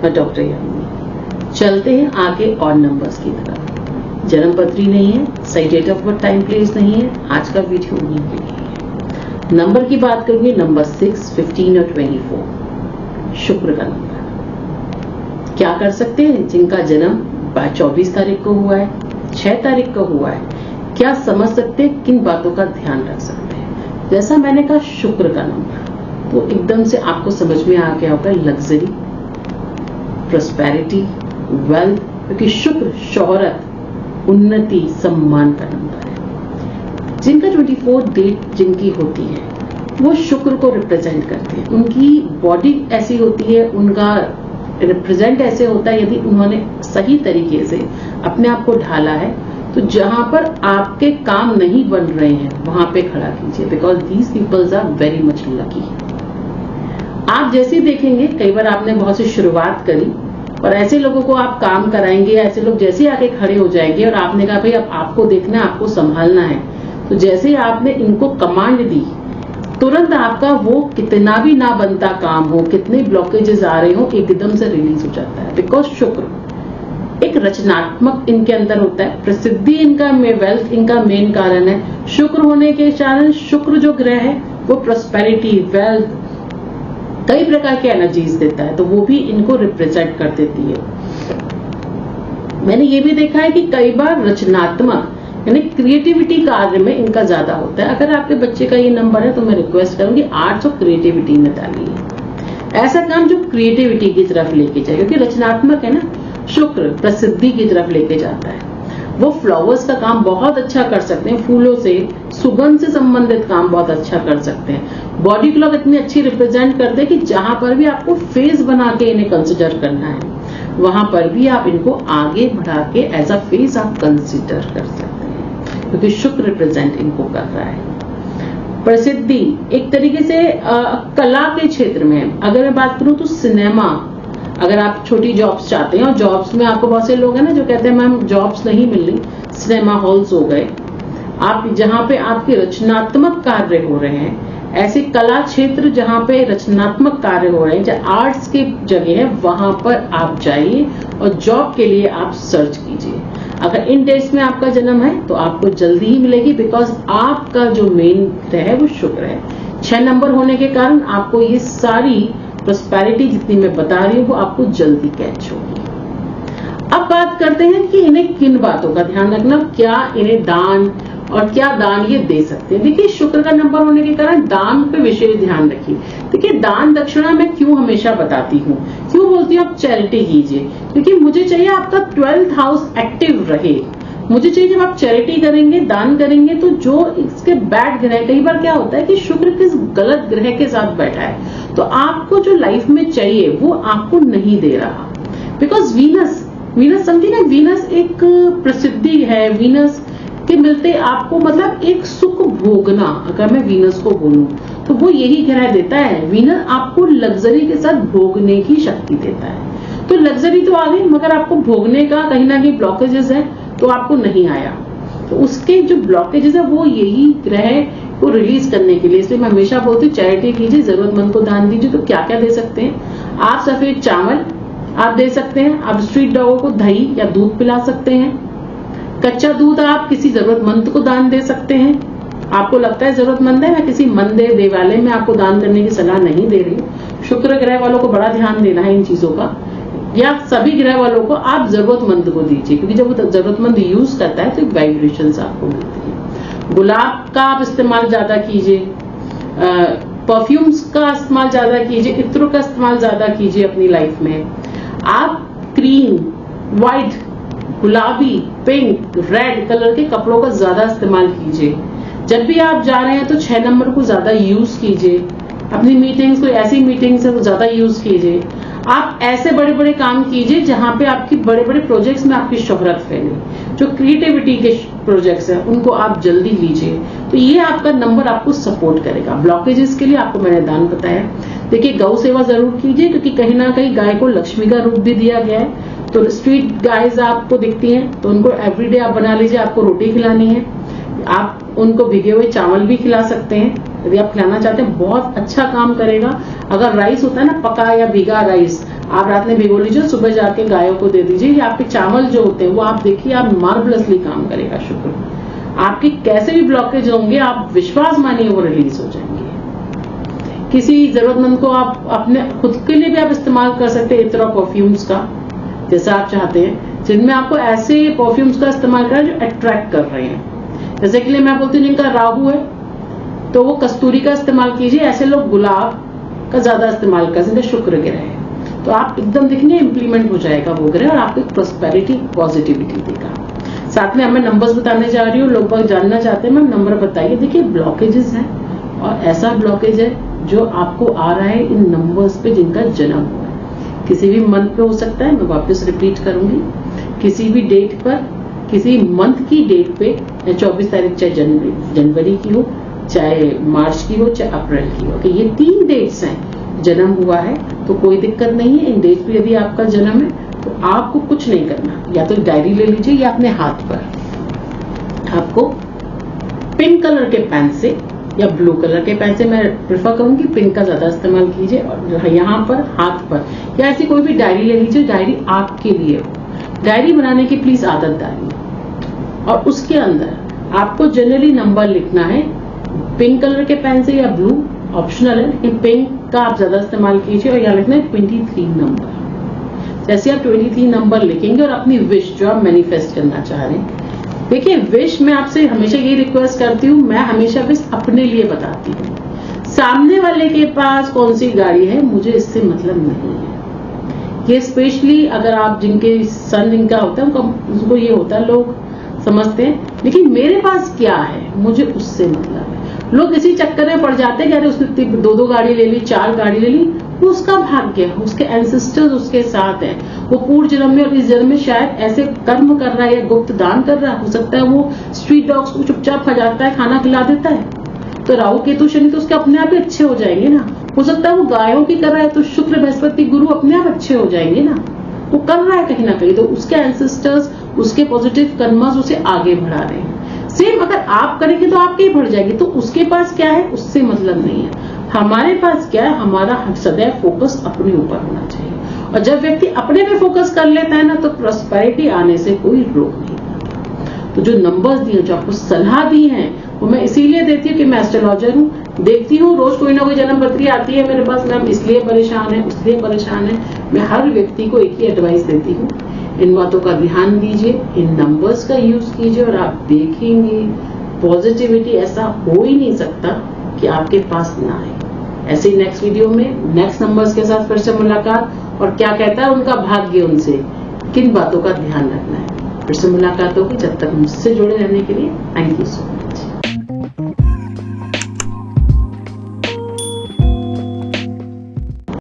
मैं डॉक्टर यामिनी। चलते हैं आगे और नंबर्स की तरफ। जन्म पत्री नहीं है, सही date of birth, time, place नहीं है, आज का वीडियो उन्हीं के लिए है। नंबर की बात करेंगे, नंबर 6, 15 और 24, शुक्र का नंबर। क्या कर सकते हैं जिनका जन्म 24 तारीख को हुआ है, 6 तारीख को हुआ है, क्या समझ सकते हैं, किन बातों का ध्यान रख सकते हैं। जैसा मैंने कहा शुक्र का नंबर, तो एकदम से आपको समझ में आ गया होगा लग्जरी, प्रोस्पेरिटी, वेल्थ, क्योंकि शुक्र शोहरत, उन्नति, सम्मान का नंबर है। जिनका 24 डेट जिनकी होती है वो शुक्र को रिप्रेजेंट करते हैं। उनकी बॉडी ऐसी होती है, उनका रिप्रेजेंट ऐसे होता है, यदि उन्होंने सही तरीके से अपने आप को ढाला है तो जहां पर आपके काम नहीं बन रहे हैं वहां पे खड़ा कीजिए, because these peoples are very much lucky. आप जैसे देखेंगे, कई बार आपने बहुत सी शुरुआत करी और ऐसे लोगों को आप काम कराएंगे, ऐसे लोग जैसे आके खड़े हो जाएंगे और आपने कहा भाई अब आपको देखना है, आपको संभालना है, तो जैसे ही आपने इनको कमांड दी, तुरंत आपका वो कितना भी ना बनता काम हो, कितने ब्लॉकेजेस आ रहे हो, एकदम से रिलीज हो जाता है। बिकॉज शुक्र एक रचनात्मक इनके अंदर होता है, प्रसिद्धि इनका, वेल्थ इनका मेन कारण है। शुक्र होने के कारण, शुक्र जो ग्रह है वो प्रोस्पेरिटी, वेल्थ, कई प्रकार के एनर्जीज देता है, तो वो भी इनको रिप्रेजेंट कर देती है। मैंने ये भी देखा है कि कई बार रचनात्मक यानी क्रिएटिविटी कार्य में इनका ज्यादा होता है। अगर आपके बच्चे का ये नंबर है तो मैं रिक्वेस्ट करूंगी आर्ट्स और क्रिएटिविटी में डालिए, ऐसा काम जो क्रिएटिविटी की तरफ लेके जाए, क्योंकि रचनात्मक है ना, शुक्र प्रसिद्धि की तरफ लेके जाता है। वो फ्लावर्स का काम बहुत अच्छा कर सकते हैं, फूलों से, सुगंध से संबंधित काम बहुत अच्छा कर सकते हैं। बॉडी क्लॉक इतनी अच्छी रिप्रेजेंट करते हैं कि जहां पर भी आपको फेस बना के इन्हें कंसिडर करना है, वहां पर भी आप इनको आगे बढ़ा के एज अ फेस आप कंसिडर कर सकते हैं, क्योंकि शुक्र रिप्रेजेंट इनको कर रहा है। प्रसिद्धि एक तरीके से कला के क्षेत्र में अगर मैं बात करूं तो सिनेमा, अगर आप छोटी जॉब्स चाहते हैं, और जॉब्स में आपको बहुत से लोग हैं ना जो कहते हैं मैम जॉब्स नहीं मिल रही, सिनेमा हॉल्स हो गए, आप जहां पे आपके रचनात्मक कार्य हो रहे हैं, ऐसे कला क्षेत्र जहां पे रचनात्मक कार्य हो रहे हैं, जहां आर्ट्स की जगह है, वहां पर आप जाइए और जॉब के लिए आप सर्च कीजिए। अगर इन डेट्स में आपका जन्म है तो आपको जल्दी ही मिलेगी, बिकॉज आपका जो मेन ग्रह है वो शुक्र है। 6 नंबर होने के कारण आपको ये सारी प्रोस्पेरिटी जितनी मैं बता रही हूँ वो आपको जल्दी कैच होगी। अब बात करते हैं कि इन्हें किन बातों का ध्यान रखना, क्या इन्हें दान और क्या दान ये दे सकते हैं। देखिए शुक्र का नंबर होने के कारण दान पे विशेष ध्यान रखिए। देखिए दान दक्षिणा मैं क्यों हमेशा बताती हूँ, क्यों बोलती हूँ आप चैरिटी कीजिए, क्योंकि मुझे चाहिए आपका 12th हाउस एक्टिव रहे। मुझे चाहिए जब आप चैरिटी करेंगे, दान करेंगे, तो जो इसके बैड ग्रह, कई बार क्या होता है कि शुक्र किस गलत ग्रह के साथ बैठा है, तो आपको जो लाइफ में चाहिए वो आपको नहीं दे रहा। बिकॉज वीनस समझिए ना, वीनस एक प्रसिद्धि है, वीनस के मिलते आपको मतलब एक सुख भोगना, अगर मैं वीनस को बोलूं तो वो यही ग्रह देता है। वीनस आपको लग्जरी के साथ भोगने की शक्ति देता है, तो लग्जरी तो आ गई, मगर आपको भोगने का कहीं ना कहीं ब्लॉकेजेस है तो आपको नहीं आया, तो उसके जो ब्लॉकेजेस है वो यही ग्रह को रिलीज करने के लिए। इसलिए मैं हमेशा बोलती हूँ चैरिटी कीजिए, जरूरतमंद को दान दीजिए। तो क्या क्या दे सकते हैं आप, सफेद चावल आप दे सकते हैं, आप स्ट्रीट डॉगों को दही या दूध पिला सकते हैं, कच्चा दूध आप किसी जरूरतमंद को दान दे सकते हैं। आपको लगता है जरूरतमंद है, मैं किसी मंदिर देवालय में आपको दान करने की सलाह नहीं दे रही हूँ। शुक्र ग्रह वालों को बड़ा ध्यान देना है इन चीजों का, या सभी ग्रह वालों को आप जरूरतमंद को दीजिए, क्योंकि जब वो जरूरतमंद यूज करता है तो एक वाइब्रेशंस आपको मिलती है। गुलाब का आप इस्तेमाल ज्यादा कीजिए, परफ्यूम्स का इस्तेमाल ज्यादा कीजिए, इत्रों का इस्तेमाल ज्यादा कीजिए अपनी लाइफ में। आप क्रीम, व्हाइट, गुलाबी, पिंक, रेड कलर के कपड़ों का ज्यादा इस्तेमाल कीजिए। जब भी आप जा रहे हैं तो 6 नंबर को ज्यादा यूज कीजिए। अपनी मीटिंग्स, कोई ऐसी मीटिंग्स है तो ज्यादा यूज कीजिए। आप ऐसे बड़े बड़े काम कीजिए जहां पे आपकी बड़े बड़े प्रोजेक्ट्स में आपकी शोहरत फैले। जो क्रिएटिविटी के प्रोजेक्ट्स हैं उनको आप जल्दी लीजिए, तो ये आपका नंबर आपको सपोर्ट करेगा। ब्लॉकेजेस के लिए आपको मैंने दान बताया। देखिए गौ सेवा जरूर कीजिए, क्योंकि कहीं ना कहीं गाय को लक्ष्मी का रूप भी दिया गया है। तो स्ट्रीट गायज आपको दिखती हैं तो उनको एवरीडे आप बना लीजिए, आपको रोटी खिलानी है, आप उनको भिगे हुए चावल भी खिला सकते हैं यदि आप खिलाना चाहते हैं, बहुत अच्छा काम करेगा। अगर राइस होता है ना, पका या भीगा राइस, आप रात में भिगो लीजिए, सुबह जाके गायों को दे दीजिए। या आपके चावल जो होते हैं वो आप देखिए, आप मार्वलसली काम करेगा शुक्र। आपके कैसे भी ब्लॉकेज होंगे, आप विश्वास मानिए वो रिलीज हो जाएंगे। किसी जरूरतमंद को आप अपने खुद के लिए भी आप इस्तेमाल कर सकते हैं इत्र परफ्यूम्स का, जैसा आप चाहते हैं, जिनमें आपको ऐसे परफ्यूम्स का इस्तेमाल करना जो अट्रैक्ट कर रहे हैं। जैसे कि मैं बोलती हूँ जिनका राहु है तो वो कस्तूरी का इस्तेमाल कीजिए। ऐसे लोग गुलाब का ज्यादा इस्तेमाल कर सकते, शुक्र ग्रह है तो आप एकदम देखिए इम्प्लीमेंट हो जाएगा वो ग्रह और आपको प्रोस्पेरिटी पॉजिटिविटी देगा। साथ में मैं नंबर्स बताने जा रही हूँ। लोग जानना चाहते हैं मैम नंबर बताइए। देखिए ब्लॉकेजेस हैं और ऐसा ब्लॉकेज है जो आपको आ रहा है इन नंबर्स पे जिनका जन्म हुआ है। किसी भी मंथ पे हो सकता है, मैं वापस रिपीट करूंगी, किसी भी डेट पर, किसी मंथ की डेट पे, 24 तारीख चाहे जनवरी की हो, चाहे मार्च की हो, चाहे अप्रैल की हो, कि ये 3 डेट्स हैं जन्म हुआ है तो कोई दिक्कत नहीं है। इन डेट पे यदि आपका जन्म है तो आपको कुछ नहीं करना, या तो डायरी ले लीजिए या अपने हाथ पर आपको पिंक कलर के पेन से या ब्लू कलर के पेन से, मैं प्रेफर करूंगी पिंक का ज्यादा इस्तेमाल कीजिए, और यहाँ पर हाथ पर या ऐसी कोई भी डायरी ले लीजिए, डायरी आपके लिए हो। डायरी बनाने की प्लीज आदत डालिए और उसके अंदर आपको जनरली नंबर लिखना है पिंक कलर के पेन से या ब्लू, ऑप्शनल है, लेकिन पिंक का आप ज्यादा इस्तेमाल कीजिए। और यहाँ लिखना है 23 नंबर। जैसे आप 23 नंबर लिखेंगे और अपनी विश जो आप मैनिफेस्ट करना चाह रहे हैं, देखिए विश मैं आपसे हमेशा ये रिक्वेस्ट करती हूँ, मैं हमेशा विश अपने लिए बताती हूँ। सामने वाले के पास कौन सी गाड़ी है मुझे इससे मतलब नहीं है। ये स्पेशली अगर आप जिनके सन इनका होता है उनको ये होता है, लोग समझते हैं, लेकिन मेरे पास क्या है मुझे उससे मतलब है। लोग इसी चक्कर में पड़ जाते हैं कि अरे उसने 2 गाड़ी ले ली, 4 गाड़ी ले ली, वो उसका भाग्य है, उसके एंसेस्टर्स उसके साथ हैं, वो पूर्व जन्म में और इस जन्म में शायद ऐसे कर्म कर रहा है या गुप्त दान कर रहा है। हो सकता है वो स्ट्रीट डॉग्स को चुपचाप खा जाता है, खाना खिला देता है, तो राहु केतु शनि तो उसके अपने आप ही अच्छे हो जाएंगे ना। हो सकता है वो गायों की कर रहा है तो शुक्र बृहस्पति गुरु अपने आप अच्छे हो जाएंगे ना। वो कर रहा है कहीं ना कहीं, तो उसके एंसेस्टर्स उसके पॉजिटिव कर्मस उसे आगे बढ़ा रहे हैं। सेम अगर आप करेंगे तो आपके ही बढ़ जाएगी। तो उसके पास क्या है उससे मतलब नहीं है, हमारे पास क्या है, हमारा सदैव फोकस अपने ऊपर होना चाहिए। और जब व्यक्ति अपने पे फोकस कर लेता है ना तो प्रॉस्पेरिटी आने से कोई रोक नहीं पाता। तो जो नंबर्स दिए, जो आपको सलाह दी है, वो मैं इसीलिए देती हूँ कि मैं एस्ट्रोलॉजर हूँ, देखती हूँ रोज कोई ना कोई जन्म पत्री आती है मेरे पास, मैम इसलिए परेशान है, इसलिए परेशान है। मैं हर व्यक्ति को एक ही एडवाइस देती हूँ, इन बातों का ध्यान दीजिए, इन नंबर्स का यूज कीजिए और आप देखेंगे पॉजिटिविटी ऐसा हो ही नहीं सकता कि आपके पास ना आए। ऐसे ही नेक्स्ट वीडियो में नेक्स्ट नंबर्स के साथ फिर से मुलाकात, और क्या कहता है उनका भाग्य, उनसे किन बातों का ध्यान रखना है। फिर से मुलाकात होगी। जब तक मुझसे जुड़े रहने के लिए थैंक यू सो मच।